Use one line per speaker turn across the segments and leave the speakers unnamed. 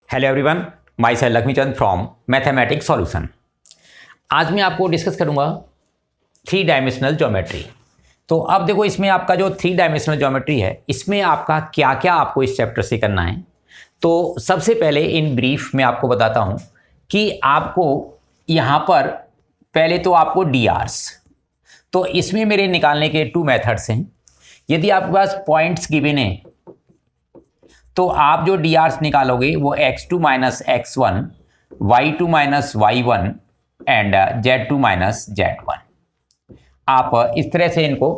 Hello everyone, my self Laxmichand from mathematics solution. आज मैं आपको डिस्कस करूंगा 3 डायमेंशनल ज्योमेट्री। तो अब देखो, इसमें आपका जो 3 डायमेंशनल ज्योमेट्री है, इसमें आपका क्या क्या आपको इस चैप्टर से करना है। तो सबसे पहले इन ब्रीफ में आपको बताता हूं कि आपको यहाँ पर पहले तो आपको DRs, तो इसमें मेरे निकालने के 2 मेथड्स हैं। यदि आपके पास पॉइंट्स गिवन है तो आप जो DRs निकालोगे वो x2 minus x1, y2 minus y1 and z2 minus z1। आप इस तरह से इनको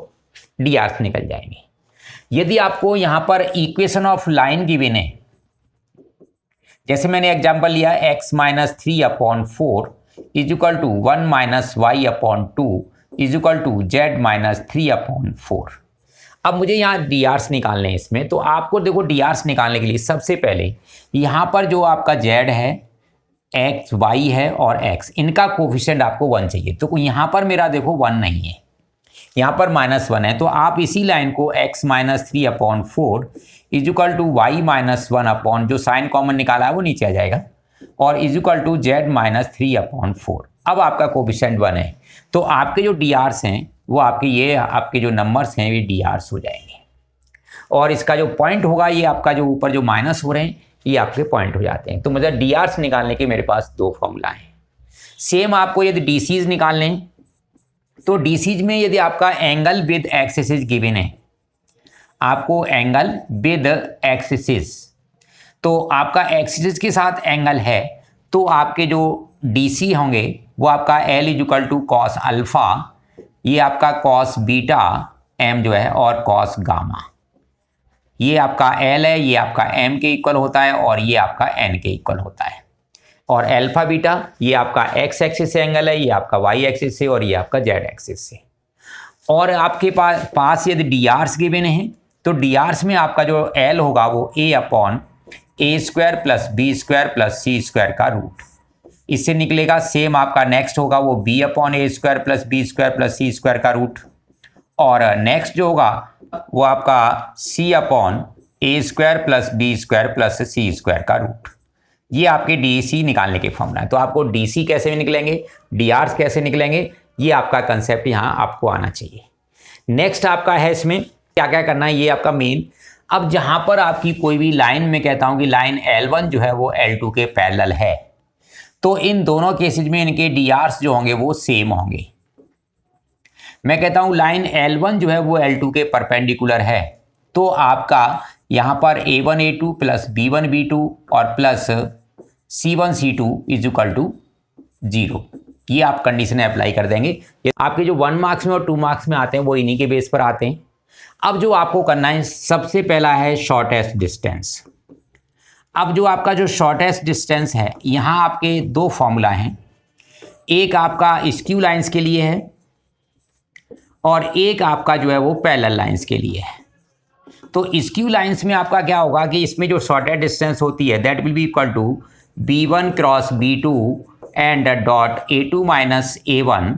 DRs निकल जाएंगे। यदि आपको यहां पर इक्वेशन ऑफ लाइन गिवन है, जैसे मैंने एग्जांपल लिया x minus 3/4 is equal to 1 minus y/2 is equal to z minus 3/4। अब मुझे यहाँ DRs निकालने हैं इसमें। तो आपको देखो, DRs निकालने के लिए सबसे पहले यहाँ पर जो आपका z है, x, y है और x, इनका कोफिशिएंट आपको 1 चाहिए। तो यहाँ पर मेरा देखो 1 नहीं है, यहाँ पर -1 है। तो आप इसी लाइन को x minus 3/4 is equal to y minus 1 जो साइन कॉमन निकाला है वो नीचे आ जाएगा, और is equal to z minus 3/4। अब आपका कोफिशिएंट 1 है। तो आपके जो DRs हैं वो आपके जो नंबर्स हैं ये DRs हो जाएंगे, और इसका जो पॉइंट होगा ये आपका जो ऊपर जो माइनस हो रहे हैं ये आपके पॉइंट हो जाते हैं। तो मतलब DRs निकालने के मेरे पास 2 फॉर्मूला हैं। सेम आपको यदि DCs निकालने हैं तो DCs में यदि आपका एंगल विद एक्सिस गिवन है, आपको एंगल विद एक्सिस, तो आपका एक्सिस के साथ एंगल है, तो आपके जो DC होंगे वो आपका L is equal to cos alpha, ये आपका कॉस बीटा m जो है, और कॉस गामा। ये आपका L है, ये आपका m के इक्वल होता है और ये आपका n के इक्वल होता है। और अल्फा बीटा ये आपका x एक्सिस से एंगल है, ये आपका y एक्सिस से, और ये आपका z एक्सिस से। और आपके पास यदि DRs गिवन है तो DRs में आपका जो L होगा वो a/a² plus b² plus c² का रूट, इससे निकलेगा। सेम आपका नेक्स्ट होगा वो b/a² plus b² plus c² का रूट, और नेक्स्ट जो होगा वो आपका c/a² plus b² plus c² का रूट। ये आपके DC निकालने के फॉर्मूला है। तो आपको DC कैसे निकलेंगे, DRs कैसे निकलेंगे, ये आपका कंसेप्ट यहाँ आपको आना चाहिए। नेक्स्ट आपका है इसमें क्या क्या करना है, ये आपका मेन। अब जहाँ पर आपकी कोई भी लाइन, में कहता हूँ कि लाइन L1 जो है वो L2 के पैरेलल है, तो इन दोनों केसेज में इनके DRs जो होंगे वो सेम होंगे। मैं कहता हूं लाइन L1 जो है वो L2 के परपेंडिकुलर है, तो आपका यहां पर A1 A2 plus B1 B2 और plus C1 C2 is equal to 0। ये आप कंडीशन अप्लाई कर देंगे। ये आपके जो 1 मार्क्स में और 2 मार्क्स में आते हैं वो इन्हीं के बेस पर आते हैं। अब जो आपको करना है, सबसे पहला है शॉर्टेस्ट डिस्टेंस। अब जो आपका जो शॉर्टेस्ट डिस्टेंस है, यहाँ आपके 2 फॉर्मूला हैं। एक आपका स्क्यू लाइंस के लिए है और एक आपका जो है वो पैरेलल लाइंस के लिए है। तो स्क्यू लाइंस में आपका क्या होगा कि इसमें जो शॉर्टेस्ट डिस्टेंस होती है that will be equal to B1 cross B2 and dot A2 minus A1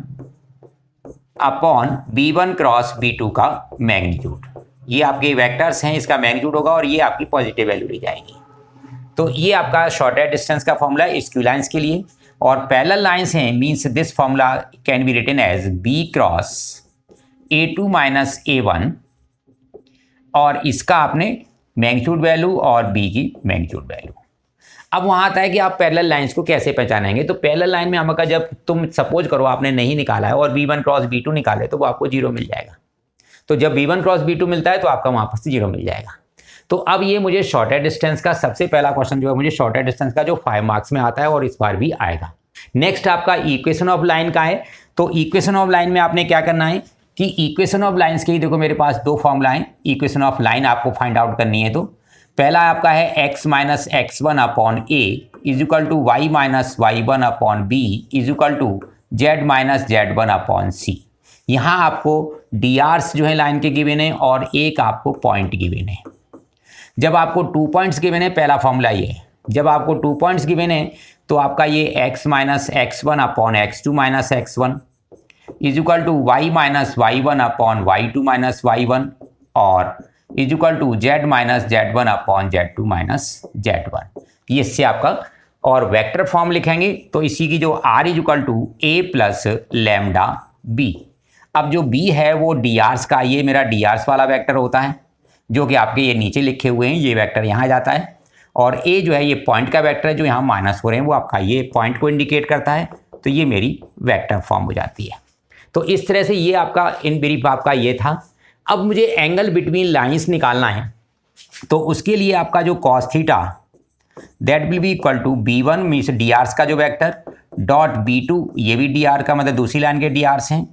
upon B1 cross B2 का मैग्नीट्यूड। ये आपके वेक्टर्स हैं, इसका मैग्नीट्यूड होगा और ये आपकी पॉजिटिव वैल्यू ली जाएगी। तो ये आपका शॉर्टेस्ट डिस्टेंस का फॉर्मूला है स्क्यू लाइंस के लिए। और पैरेलल लाइंस हैं, means this formula can be written as B cross A2 minus A1, और इसका आपने मैग्नीट्यूड वैल्यू और B की मैग्नीट्यूड वैल्यू। अब वहाँ आता है कि आप पैरेलल लाइंस को कैसे पहचानेंगे। तो पैरेलल लाइन में हमका, जब तुम सपोज करो आपने नहीं निकाला है और B1 क्रॉस B2 निकाले तो वो आपको 0 मिल जाएगा। तो जब B1 क्रॉस B2 मिलता है तो आपका वहाँ पर से 0 मिल जाएगा। तो अब ये मुझे शॉर्टेस्ट डिस्टेंस का सबसे पहला क्वेश्चन जो है मुझे शॉर्टेस्ट डिस्टेंस का जो 5 मार्क्स में आता है और इस बार भी आएगा। नेक्स्ट आपका इक्वेशन ऑफ लाइन का है। तो इक्वेशन ऑफ लाइन में आपने क्या करना है कि इक्वेशन ऑफ लाइंस के ही देखो मेरे पास 2 फॉर्मूला हैं। इक्वेशन ऑफ लाइन आपको फाइंड आउट करनी है। तो पहला आपका है x minus x1 upon a is equal to y minus y1 upon b is equal to z minus z1 upon c। यहाँ आपको DRs जो है लाइन के गिवन है और एक आपको पॉइंट गिवन है। जब आपको 2 पॉइंट्स गिवन है, पहला फॉर्मूला ये है, जब आपको 2 पॉइंट्स गिवन है तो आपका ये x minus x1 upon x2 minus x1 is equal to y minus y1 upon y2 minus y1 और is equal to z minus z1 upon z2 minus z1। ये इससे आपका, और वेक्टर फॉर्म लिखेंगे तो इसी की जो r equal to a plus lambda b. अब जो b है वो drs का, ये मेरा drs वाला वेक्टर होता है जो कि आपके ये नीचे लिखे हुए हैं, ये वेक्टर यहाँ जाता है, और a जो है ये पॉइंट का वेक्टर है जो यहाँ माइनस हो रहे हैं, वो आपका ये पॉइंट को इंडिकेट करता है, तो ये मेरी वेक्टर फॉर्म हो जाती है। तो इस तरह से ये आपका इन ब्रीफ आपका ये था। अब मुझे एंगल बिटवीन लाइंस निकालना है, तो उसके लिए आपका जो cos theta that will be equal to b1 means drs का जो वेक्टर डॉट b2, ये भी dr का मतलब दूसरी लाइन के drs हैं,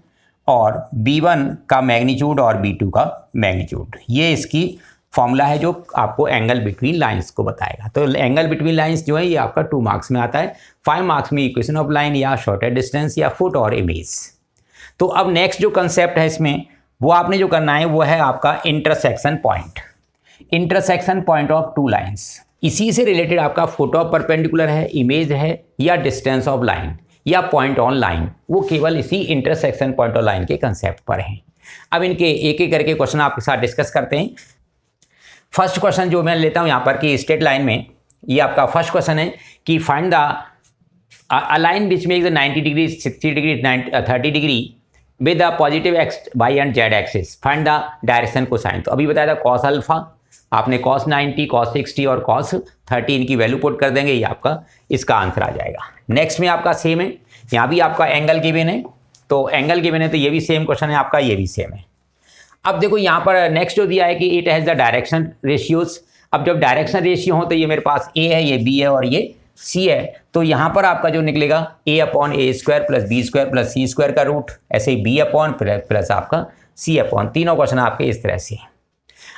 और b1 का मैग्नीट्यूड और b2 का मैग्नीट्यूड। ये इसकी फॉर्मूला है जो आपको एंगल बिटवीन लाइंस को बताएगा। तो एंगल बिटवीन लाइंस जो है ये आपका 2 मार्क्स में आता है, 5 मार्क्स में इक्वेशन ऑफ लाइन या शॉर्टेड डिस्टेंस या फुट और इमेज। तो अब नेक्स्ट जो कंसेप्ट है इसमें वो आपने जो करना है वो है आपका intersection point, intersection point of two lines. इसी से रिलेटेड आपका फुट ऑफ परपेंडिकुलर है, इमेज है, या डिस्टेंस ऑफ लाइन या पॉइंट ऑन लाइन, वो केवल इसी इंटरसेक्शन पॉइंट ऑन लाइन के कंसेप्ट पर हैं। अब इनके एक एक करके क्वेश्चन आपके साथ डिस्कस करते हैं। फर्स्ट क्वेश्चन जो मैं लेता हूं यहाँ पर कि स्ट्रेट लाइन में, ये आपका फर्स्ट क्वेश्चन है कि find the line which makes 90 degree 60 degree 30 degree with the positive x y and z axis, find the direction cosine. तो अभी बताया था कॉस अल्फा, आपने कॉस 90, कॉस 60 और कॉस 30 इनकी वैल्यू पुट कर देंगे, ये आपका इसका आंसर आ जाएगा। नेक्स्ट में आपका सेम है, यहाँ भी आपका एंगल गिवन है, तो एंगल गिवन है तो ये भी सेम क्वेश्चन है आपका, ये भी सेम है। अब देखो यहाँ पर नेक्स्ट जो दिया है कि it has the direction ratios. अब जब डायरेक्शन रेशियो हो तो ये मेरे पास ए है, ये बी है और ये सी है, तो यहाँ पर आपका जो निकलेगा a upon a square plus b square plus c square का रूट, ऐसे ही b अपॉन प्लस आपका c अपॉन, तीनों क्वेश्चन आपके इस तरह से।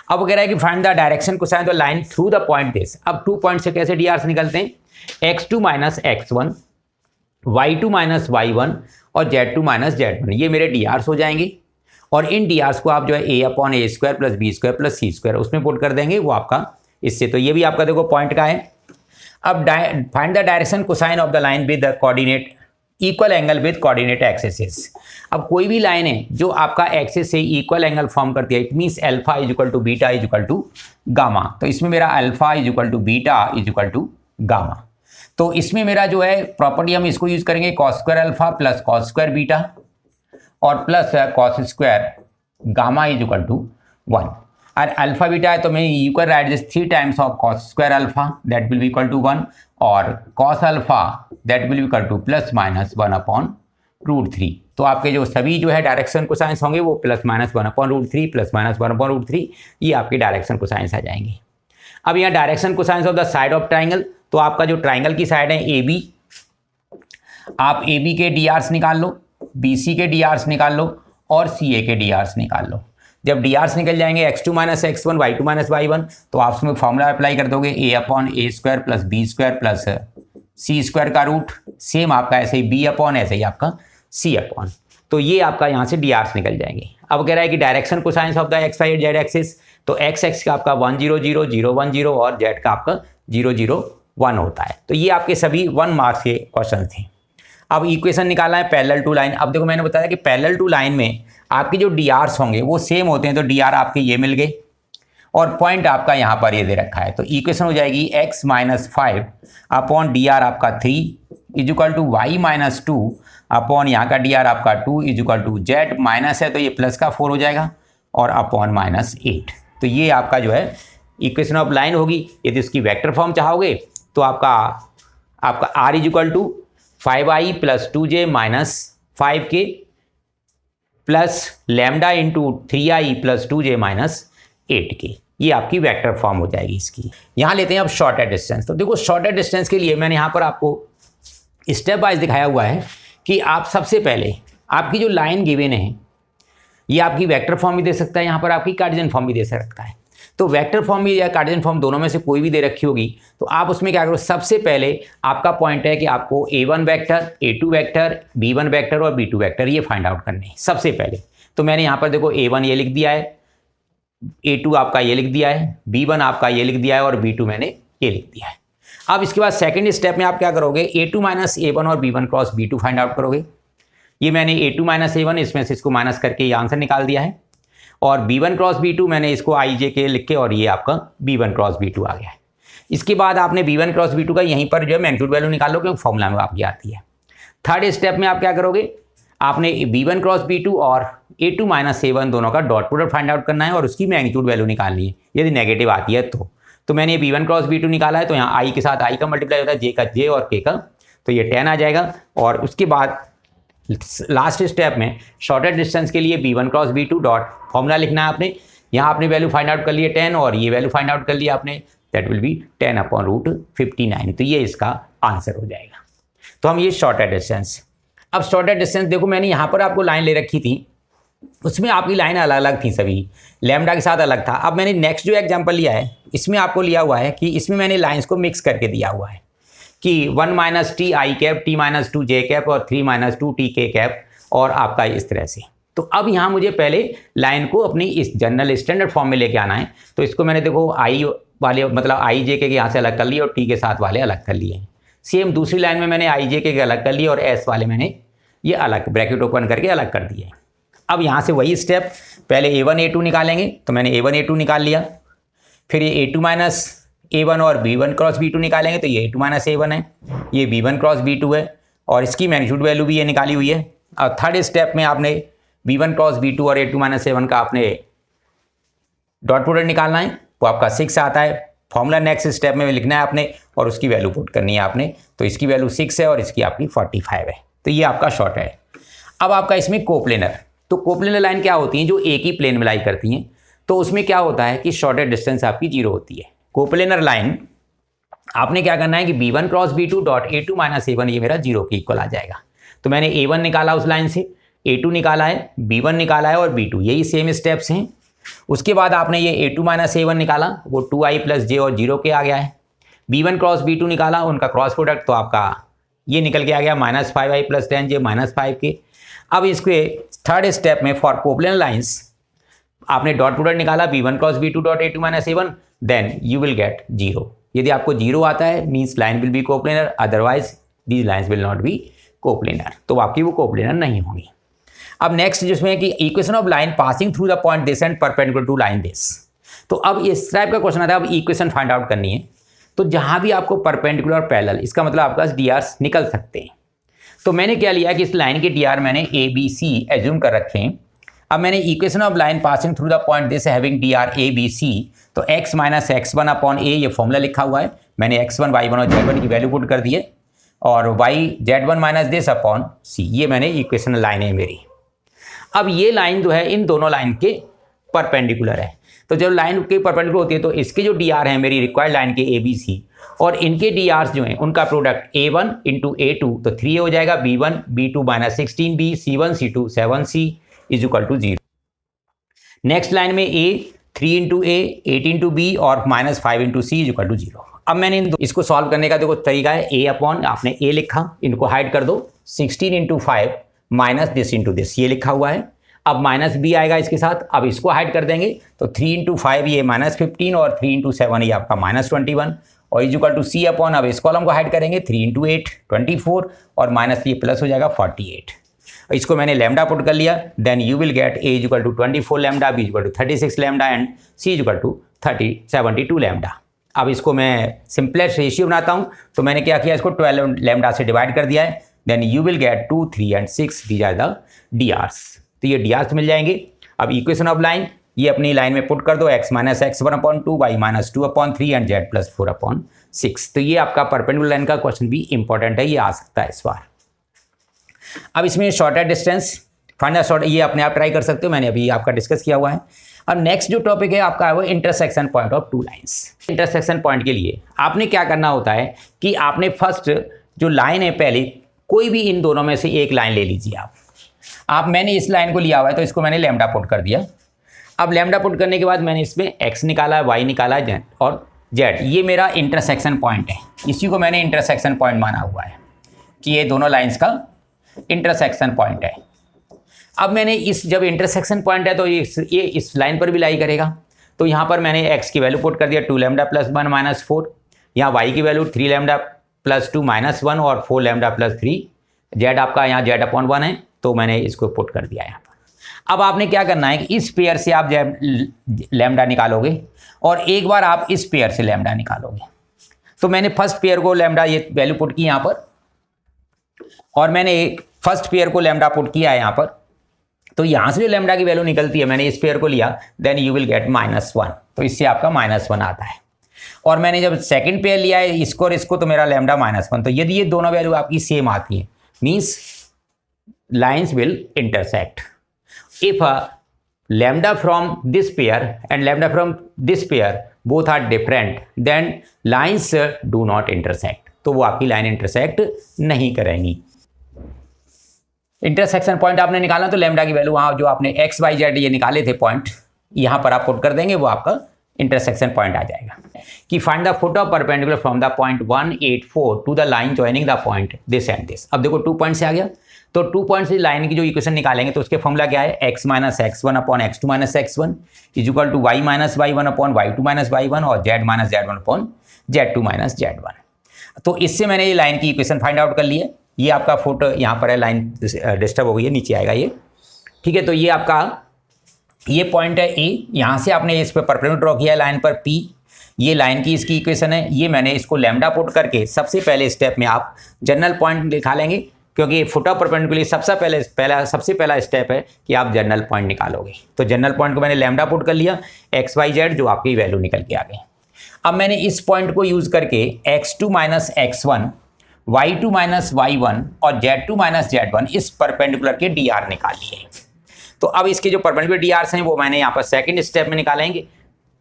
अब कह रहा है कि find the direction cosine the line through the point this. अब 2 पॉइंट से कैसे drs निकलते हैं, x2 minus x1, y2 minus y1 और z2 माइनस z1, ये मेरे drs हो जाएंगे। और इन drs को आप जो है a upon a square plus b square plus c square उसमें पुट कर देंगे, वो आपका इससे, तो ये भी आपका देखो पॉइंट का है। अब find the direction cosine of the line with the coordinate equal angle with coordinate axis. अब कोई भी लाइन है जो आपका एक्सिस से इक्वल एंगल फॉर्म करती है, it means alpha is equal to beta is equal to gamma, तो इसमें मेरा alpha is equal to beta is equal to gamma. तो इसमें मेरा जो है प्रॉपर्टी हम इसको यूज करेंगे cos square alpha plus cos square beta और plus cos square gamma is equal to 1। और अल्फा बीटा है तो मैं you can write this 3 times of cos square alpha that will be equal to 1 और cos alpha that will be equal to plus minus 1 upon root 3। तो आपके जो सभी जो है डायरेक्शन कोसाइंस होंगे वो plus minus 1 upon root 3 plus minus 1 upon root 3, ये आपके डायरेक्शन कोसाइंस आ जाएंगे। अब यहाँ direction cosines of the side of triangle, तो आपका जो ट्राइंगल की साइड है ए बी, आप ए बी के drs निकाल लो, बी सी के drs निकाल लो और सी ए के drs निकाल लो। जब drs निकल जाएंगे x2 minus x1 y2 minus y1, तो आप उसमें फॉर्मूला अप्लाई कर दोगे a upon a square plus b square plus c square का रूट, सेम आपका ऐसे ही b अपॉन ऐसे ही आपका c अपॉन, तो ये आपका यहाँ से drs निकल जाएंगे। अब कह रहा है कि direction cosines of the x y z axis, तो एक्स एक्स का आपका 1 0 0 0 1 0 और जेड का आपका 0 0 1 होता है। तो ये आपके सभी 1 मार्क्स के क्वेश्चन थे। अब इक्वेशन निकालना है पैरेलल टू लाइन। अब देखो मैंने बताया कि पैरेलल टू लाइन में आपके जो drs होंगे वो सेम होते हैं, तो dr आपके ये मिल गए और पॉइंट आपका यहाँ पर ये दे रखा है, तो इक्वेशन हो जाएगी x माइनस 5 अपॉन dr आपका 3 is equal to y minus 2 upon यहाँ का dr आपका 2 is equal to z minus है तो ये प्लस का 4 हो जाएगा और अपॉन माइनस 8। तो ये आपका जो है इक्वेशन ऑफ लाइन होगी। यदि उसकी वेक्टर फॉर्म चाहोगे तो आपका r is equal to 5i plus 2j minus 5k plus lambda into 3i plus 2j minus 8k, ये आपकी वेक्टर फॉर्म हो जाएगी इसकी। यहाँ लेते हैं अब शॉर्टेड डिस्टेंस। तो देखो शॉर्टेड डिस्टेंस के लिए मैंने यहाँ पर आपको स्टेप वाइज दिखाया हुआ है कि आप सबसे पहले आपकी जो लाइन गिवन है ये आपकी वेक्टर फॉर्म भी दे सकता है, यहाँ पर आपकी कार्टेशियन फॉर्म भी दे सकता है। तो वेक्टर फॉर्म भी या कार्टेशियन फॉर्म दोनों में से कोई भी दे रखी होगी, तो आप उसमें क्या करो, सबसे पहले आपका पॉइंट है कि आपको a1 vector, a2 vector, b1 vector और b2 वेक्टर ये फाइंड आउट करने हैं सबसे पहले। तो मैंने यहाँ पर देखो a1 ये लिख दिया है, a2 आपका ये लिख दिया है, b1 आपका ये लिख दिया है और b2 मैंने ये लिख दिया है। अब इसके बाद सेकेंड स्टेप में आप क्या करोगे, a2 माइनस a1 और b1 cross b2 find out करोगे। ये मैंने a2 माइनस a1 इसमें से इसको माइनस करके ये आंसर निकाल दिया है और b1 क्रॉस b2 मैंने इसको i j के लिख के और ये आपका b1 क्रॉस b2 आ गया है। इसके बाद आपने B1 क्रॉस B2 का यहीं पर जो है मैग्नीट्यूड वैल्यू निकाल लो, क्योंकि फॉर्मूला में आपकी आती है। थर्ड स्टेप में आप क्या करोगे, आपने B1 क्रॉस B2 और A2 माइनस A1 दोनों का डॉट प्रोडक्ट फाइंड आउट करना है और उसकी मैग्नीट्यूड वैल्यू निकालनी है, यदि नेगेटिव आती है तो मैंने B1 क्रॉस B2 निकाला है, तो यहाँ I के साथ I का मल्टीप्लाई होता है, J का J और K का, तो ये 10 आ जाएगा। और उसके बाद लास्ट स्टेप में शॉर्टेड डिस्टेंस के लिए B1 cross B2 dot formula लिखना है आपने। यहाँ आपने वैल्यू फाइंड आउट कर लिए 10 और ये वैल्यू फाइंड आउट कर लिया आपने, दैट विल बी 10/√59। तो ये इसका आंसर हो जाएगा। तो हम ये शॉर्टेड डिस्टेंस, अब शॉर्टेड डिस्टेंस देखो मैंने यहाँ पर आपको लाइन ले रखी थी, उसमें आपकी लाइन अलग अलग थी, सभी लैम्डा के साथ अलग था। अब मैंने नेक्स्ट जो एग्जांपल लिया है इसमें आपको लिया हुआ है कि इसमें मैंने लाइंस को मिक्स करके दिया हुआ है कि 1 - t I cap, t - 2 j cap और 3 - 2 t k कैप, और आपका इस तरह से। तो अब यहाँ मुझे पहले लाइन को अपनी इस जनरल स्टैंडर्ड फॉर्म में लेके आना है। तो इसको मैंने देखो I वाले मतलब I j के यहाँ से अलग कर लिए और t के साथ वाले अलग कर लिए। सेम दूसरी लाइन में मैंने I j के अलग कर लिए और s वाले मैंने ये अलग ब्रैकेट ओपन करके अलग कर दिए। अब यहाँ से वही स्टेप, पहले A1 A2 निकालेंगे, तो मैंने A1 A2 निकाल लिया। फिर ये A2 माइनस A1 और B1 क्रॉस B2 निकालेंगे, तो ये A2 माइनस A1 है, ये B1 क्रॉस B2 है और इसकी मैग्नीट्यूड वैल्यू भी ये निकाली हुई है। और थर्ड स्टेप में आपने B1 क्रॉस B2 और A2 माइनस A1 का आपने डॉट प्रोडक्ट निकालना है, वो आपका 6 आता है। फॉर्मूला नेक्स्ट स्टेप में लिखना है आपने और उसकी वैल्यू पुट करनी है आपने, तो इसकी वैल्यू 6 है और इसकी आपकी 45 है। तो ये आपका शॉर्ट है। अब आपका इसमें कोप्लेनर, तो कोप्लेनर लाइन क्या होती हैं, जो एक ही प्लेन में लाई करती हैं, तो उसमें क्या होता है कि शॉर्टेड डिस्टेंस आपकी 0 होती है। कोप्लेनर लाइन आपने क्या करना है कि B1 cross B2 dot A2 minus A1 ये मेरा 0 के इक्वल आ जाएगा। तो मैंने A1 निकाला उस लाइन से, A2 निकाला है, B1 निकाला है और B2, यही सेम स्टेप्स हैं। उसके बाद आपने ये A2 माइनस A1 निकाला, वो 2I प्लस J और 0 के आ गया है। B1 क्रॉस B2 निकाला, उनका क्रॉस प्रोडक्ट, तो आपका ये निकल के आ गया -5I प्लस 10J -5 के। अब इसके थर्ड स्टेप में फॉर कोप्लेनर लाइंस आपने डॉट प्रोडक्ट निकाला B1 cross B2 dot A2 minus A1, then you will get 0। यदि आपको 0 आता है means line will be coplanar, otherwise these lines will not be coplanar, तो आपकी वो कोप्लेनर नहीं होंगी। अब नेक्स्ट जिसमें कि equation of line passing through the point this and perpendicular to line this, तो अब इस टाइप का क्वेश्चन आता है। अब इक्वेशन फाइंड आउट करनी है, तो जहां भी आपको परपेंडिकुलर और पैरेलल, इसका मतलब आपके पास DRs निकल सकते हैं। तो मैंने क्या लिया कि इस लाइन के DR मैंने ABC एज्यूम कर रखे हैं। अब मैंने equation of line passing through the point this having DR ABC, तो x minus x1 upon a ये फॉर्मूला लिखा हुआ है। मैंने x1 y1 और z1 की वैल्यू पुट कर दी है और y z1 minus this upon c, ये मैंने इक्वेशन लाइन है मेरी। अब ये लाइन जो है इन दोनों लाइन के परपेंडिकुलर है, तो जब लाइन के परपेंडिकुलर होती है तो इसके जो DR है मेरी रिक्वायर्ड लाइन के ABC और इनके DRs जो हैं उनका प्रोडक्ट A1 इंटू A2, तो 3A हो जाएगा, B1 B2 minus 16B C1 C2 7C is equal to 0। Next line में A 3 into A 8 into B और minus 5 into C is equal to 0। अब मैंने इसको सॉल्व करने का देखो तरीका है, A अपॉन आपने A लिखा, इनको हाइड कर दो, 16 into 5 minus this into this ये लिखा हुआ है। अब माइनस B आएगा इसके साथ, अब इसको हाइड कर देंगे, तो 3 इंटू 5 ये माइनस 15 और 3 इंटू 7 ये आपका माइनस 21 और is equal to C upon, अब इस कॉलम को हाइड करेंगे, 3 इंटू 8 24 और माइनस ये प्लस हो जाएगा 48। इसको मैंने लैम्डा पुट कर लिया, then you will get A is equal to 24 lambda, B is equal to 36 lambda and C is equal to 72 lambda. अब इसको मैं सिंपलेस्ट रेशियो बनाता हूँ, तो मैंने क्या किया, इसको 12 लैम्डा से डिवाइड कर दिया है, then you will get 2 3 and 6 these are the DRs, तो ये DRs मिल जाएंगे। अब इक्वेशन ऑफ लाइन ये अपनी लाइन में पुट कर दो, x minus x1 upon 2 y minus 2 upon 3 and z plus 4 upon 6। तो ये आपका परपेंडिकुलर लाइन का क्वेश्चन भी इंपॉर्टेंट है, ये आ सकता है इस बार। अब इसमें शॉर्टेड डिस्टेंस फाइंड शॉर्ट, ये अपने आप ट्राई कर सकते हो, मैंने अभी आपका डिस्कस किया हुआ है। और नेक्स्ट जो टॉपिक है आपका है वो intersection point of two lines. Intersection point के लिए आपने क्या करना होता है कि आपने फर्स्ट जो लाइन है पहले कोई भी इन दोनों में से एक लाइन ले लीजिए आप मैंने इस लाइन को लिया हुआ है तो इसको मैंने लैम्डा पुट कर दिया। अब लैम्डा पुट करने के बाद मैंने इसमें x निकाला, y निकाला, z और z, ये मेरा इंटरसेक्शन पॉइंट है, इसी को मैंने इंटरसेक्शन पॉइंट माना हुआ है कि ये दोनों लाइंस का इंटरसेक्शन पॉइंट है। अब मैंने इस जब इंटरसेक्शन पॉइंट है तो ये इस लाइन पर भी लाई करेगा, तो यहाँ पर मैंने x की वैल्यू पुट कर दिया 2 लैम्डा प्लस 1 माइनस 4, यहाँ y की वैल्यू 3 लैम्डा प्लस 2 माइनस 1 और 4 लैम्डा प्लस 3, z आपका यहाँ z अपॉन 1 है तो मैंने इसको पुट कर दिया यहाँ पर। अब आपने क्या करना है कि इस पेयर से आप लैम्डा निकालोगे और एक बार आप इस पेयर से लैम्डा निकालोगे। तो मैंने फर्स्ट पेयर को लैम्डा ये वैल्यू पुट की यहाँ पर, और मैंने फर्स्ट पेयर को लैम्डा पुट किया है यहाँ पर, तो यहाँ से जो लैम्डा की वैल्यू निकलती है, मैंने इस पेयर को लिया, देन यू विल गेट -1, तो इससे आपका -1 आता है। और मैंने जब सेकंड पेयर लिया है इसको और इसको, तो मेरा लैम्डा -1, तो यदि ये दोनों वैल्यू आपकी सेम आती है, means lines will intersect. If lambda from this pair and lambda from this pair both are different, then lines do not intersect, तो वो आपकी लाइन इंटरसेक्ट नहीं करेंगी। इंटरसेक्शन पॉइंट आपने निकालना, तो लैम्डा की वैल्यू वहाँ जो आपने एक्स वाई जेड ये निकाले थे पॉइंट, यहाँ पर आप पुट कर देंगे, वो आपका इंटरसेक्शन पॉइंट आ जाएगा। कि find the foot of perpendicular from the point 184 to the line joining the point this and this. अब देखो 2 पॉइंट से आ गया, तो 2 पॉइंट से लाइन की जो इक्वेशन निकालेंगे, तो उसके फॉर्मूला क्या है, x - x1 upon x2 - x1 is equal to y - y1 upon y2 - y1 और z - z1 upon z2 - z1। तो इससे मैंने ये लाइन की इक्वेशन फाइंड आउट कर ली है। ये आपका फुट यहाँ पर है, लाइन डिस्टर्ब हो गई है, नीचे आएगा ये, ठीक है। तो ये आपका ये पॉइंट है ए, यहाँ से आपने इस पर परपेंडिकुलर ड्रॉ किया है लाइन पर P, ये लाइन की इसकी इक्वेशन है। ये मैंने इसको लैम्डा पुट करके सबसे पहले स्टेप में आप जनरल पॉइंट निकालेंगे, क्योंकि फुट ऑफ परपेंडिकुलर सबसे पहला स्टेप है कि आप जनरल पॉइंट निकालोगे। तो जनरल पॉइंट को मैंने लैम्डा पुट कर लिया, एक्स वाई जेड जो आपकी वैल्यू निकल के आ गई। अब मैंने इस पॉइंट को यूज करके x2 - x1, y2 - y1 और z2 - z1 इस परपेंडिकुलर के dr निकाल लिए। तो अब इसके जो परपेंडिकुलर drs हैं वो मैंने यहाँ पर सेकंड स्टेप में निकालेंगे,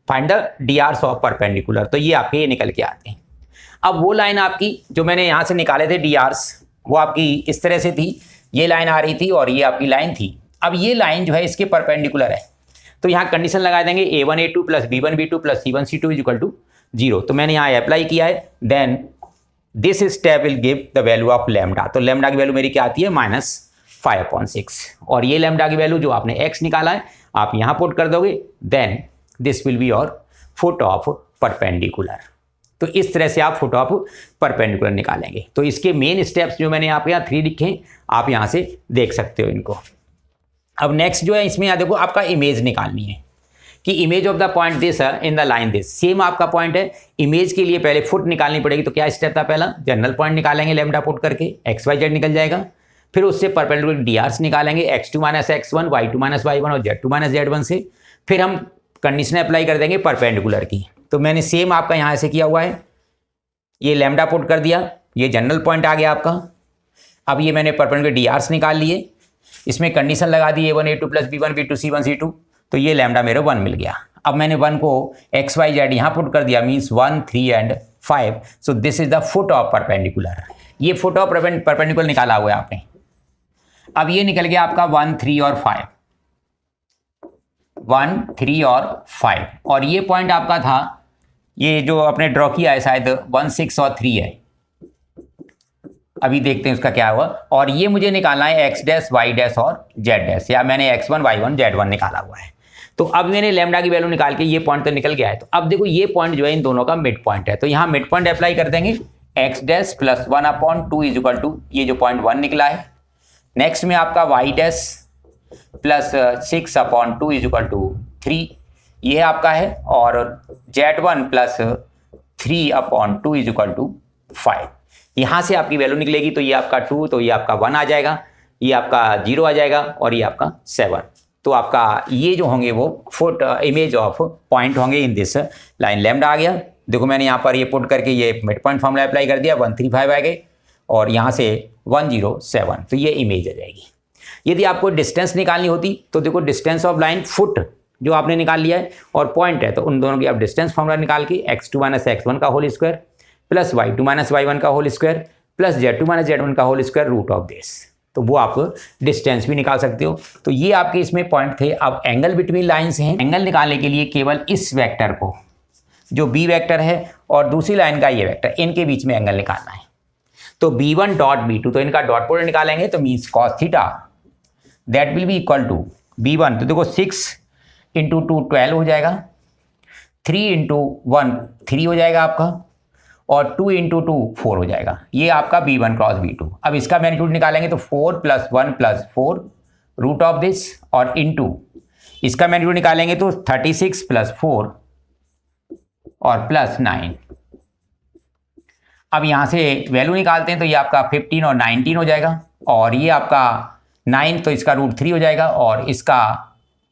find the drs of perpendicular, तो ये आपके ये निकल के आते हैं। अब वो लाइन आपकी जो मैंने यहाँ से निकाले थे drs, वो आपकी इस तरह से थी, ये लाइन आ रही थी और ये आपकी लाइन थी। अब ये लाइन जो है इसके परपेंडिकुलर है, तो यहाँ कंडीशन लगा देंगे a1 a2 plus b1 b2 plus c1 c2 is equal to 0। तो मैंने यहाँ अप्लाई किया है, then this step will give the value of lambda. तो लैम्डा की वैल्यू मेरी क्या आती है, -5/6, और ये लैम्डा की वैल्यू जो आपने x निकाला है आप यहाँ पुट कर दोगे, then this will be your foot of perpendicular. तो इस तरह से आप फुट ऑफ परपेंडिकुलर निकालेंगे। तो इसके मेन स्टेप्स जो मैंने आप यहाँ 3 लिखे हैं, आप यहाँ से देख सकते हो इनको। अब नेक्स्ट जो है इसमें यहाँ देखो आपका इमेज निकालनी है, कि image of the point this in the line this, same आपका पॉइंट है। इमेज के लिए पहले फुट निकालनी पड़ेगी, तो क्या स्टेप था, पहला जनरल पॉइंट निकालेंगे, लैम्डा पुट करके एक्स वाई जेड निकल जाएगा। फिर उससे परपेंडिकुलर drs निकालेंगे, x2 - x1, y2 - y1 और z2 - z1 से। फिर हम कंडीशन अप्लाई कर देंगे परपेंडिकुलर की। तो मैंने सेम आपका यहाँ से किया हुआ है, ये लैम्डा पुट कर दिया, ये जनरल पॉइंट आ गया आपका। अब ये मैंने परपेंडिकुलर drs निकाल लिए, इसमें कंडीशन लगा दी a1 a2 plus b1 b2 c1 c2, तो ये लैम्डा मेरे 1 मिल गया। अब मैंने 1 को एक्स वाई जेड यहाँ पुट कर दिया, means 1 3 and 5। So this is the foot of perpendicular. ये फुट ऑफ परपेंडिकुलर निकाला हुआ है आपने। अब ये निकल गया आपका 1 3 और 5, 1 3 और 5, और ये पॉइंट आपका था, ये जो आपने ड्रॉ किया है शायद 1 6 और 3 है। अभी देखते हैं उसका क्या हुआ। और ये मुझे निकालना है x डैश y डैश और z डैश, या मैंने x1 y1 z1 निकाला हुआ है। तो अब मैंने लैम्डा की वैल्यू निकाल के ये पॉइंट तो निकल गया है। तो अब देखो ये पॉइंट जो है इन दोनों का मिड पॉइंट है, तो यहाँ मिड पॉइंट अप्लाई कर देंगे, x dash plus 1/2 is equal to ये जो पॉइंट 1 निकला है। नेक्स्ट में आपका y dash plus 6/2 is equal to 3 ये आपका है, और z1 plus 3/2 is equal to 5। यहाँ से आपकी वैल्यू निकलेगी, तो ये आपका 2, तो ये आपका 1 आ जाएगा, ये आपका 0 आ जाएगा और ये आपका 7। तो आपका ये जो होंगे वो फुट इमेज ऑफ पॉइंट होंगे इन दिस लाइन। लैम्डा आ गया, देखो मैंने यहाँ पर ये पुट करके ये मिड पॉइंट फॉर्मूला अप्लाई कर दिया, 1 3 5 आ गए और यहाँ से 1 0 7, तो ये इमेज आ जाएगी। यदि आपको डिस्टेंस निकालनी होती तो देखो डिस्टेंस ऑफ लाइन फुट जो आपने निकाल लिया है और पॉइंट है, तो उन दोनों की आप डिस्टेंस फॉर्मूला निकाल के x2 - x1 का whole square plus y2 - y1 का whole square plus z2 - z1 का whole square root of this, तो वो आप डिस्टेंस भी निकाल सकते हो। तो ये आपके इसमें पॉइंट थे। अब एंगल बिटवीन लाइंस हैं, एंगल निकालने के लिए केवल इस वेक्टर को जो b वेक्टर है और दूसरी लाइन का ये वेक्टर, इनके बीच में एंगल निकालना है। तो b1 डॉट b2, तो इनका डॉट प्रोडक्ट निकालेंगे, तो means cos theta that will be equal to b1, तो देखो 6 × 2 12 हो जाएगा, 3 × 1 3 हो जाएगा आपका, और 2 × 2 4 हो जाएगा। ये आपका b1 क्रॉस b2। अब इसका मैग्नीट्यूड निकालेंगे तो 4 + 1 + 4 रूट ऑफ दिस, और इनटू इसका मैग्नीट्यूड निकालेंगे तो 36 + 4 और +9, अब यहाँ से वैल्यू निकालते हैं तो ये आपका 15 और 19 हो जाएगा, और ये आपका 9 तो इसका √3 हो जाएगा, और इसका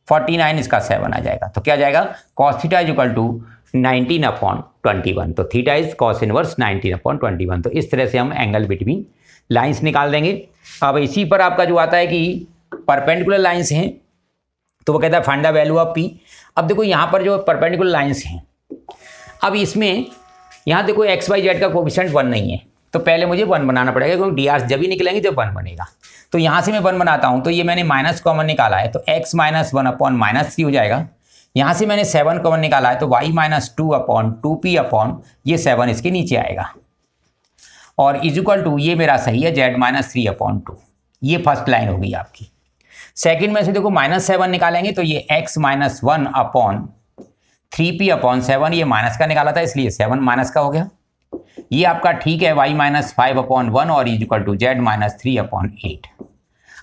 49 इसका 7 आ जाएगा। तो क्या जाएगा, cos theta is equal to 19/21। तो थीटा इज cos इनवर्स 19/21। तो इस तरह से हम एंगल बिटवीन लाइंस निकाल देंगे। अब इसी पर आपका जो आता है कि परपेंडिकुलर लाइंस हैं, तो वो कहता है find the value of P. अब देखो यहाँ पर जो परपेंडिकुलर लाइंस हैं, अब इसमें यहाँ देखो एक्स वाई जेड का कोफिशिएंट 1 नहीं है, तो पहले मुझे 1 बनाना पड़ेगा, क्योंकि डी आर जब ही निकलेंगे जब 1 बनेगा। तो यहाँ से मैं 1 बनाता हूँ, तो ये मैंने माइनस कॉमन निकाला है, तो x - 1/-3 हो जाएगा। यहाँ से मैंने 7 कॉमन निकाला है, तो y - 2/2p ये 7 इसके नीचे आएगा, और इज इक्वल टू ये मेरा सही है z - 3/2। ये फर्स्ट लाइन होगी आपकी। सेकंड में से देखो -7 निकालेंगे, तो ये x - 1/3p/7, ये माइनस का निकाला था इसलिए 7 माइनस का हो गया। ये आपका ठीक है y - 5/1 और इज इक्वल टू z - 3/8।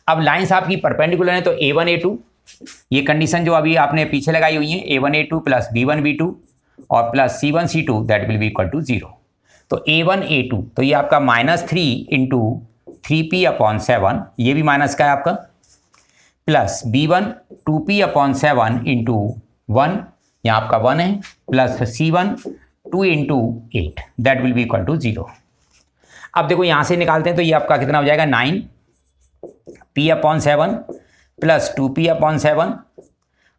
अब लाइंस आपकी परपेंडिकुलर है, तो a1 a2, ये कंडीशन जो अभी आपने पीछे लगाई हुई है, a1 a2 plus b1 b2 और plus c1 c2 that will be equal to 0। तो a1 a2, तो ये आपका -3 × 3p/7, ये भी माइनस का है आपका, प्लस b1 2p/7 × 1, यहाँ आपका 1 है, plus c1 2 × 8 that will be equal to 0। अब देखो यहाँ से निकालते हैं, तो ये आपका कितना हो जाएगा, 9p/7 प्लस 2p/7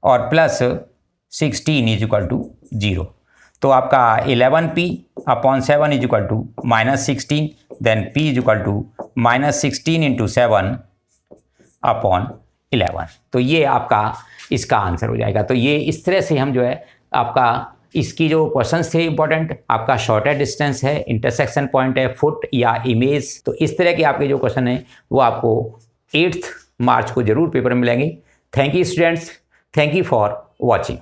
और प्लस 16 इज इक्वल टू 0। तो आपका 11p/7 इज इक्वल टू -16, देन p इज इक्वल टू -16 × 7/11। तो ये आपका इसका आंसर हो जाएगा। तो ये इस तरह से हम जो है आपका इसकी जो क्वेश्चंस थे इंपॉर्टेंट, आपका शॉर्टर डिस्टेंस है, इंटरसेक्शन पॉइंट है, फुट या इमेज, तो इस तरह के आपके जो क्वेश्चन है वो आपको 8 मार्च को जरूर पेपर में मिलेंगे। Thank you students, thank you for watching.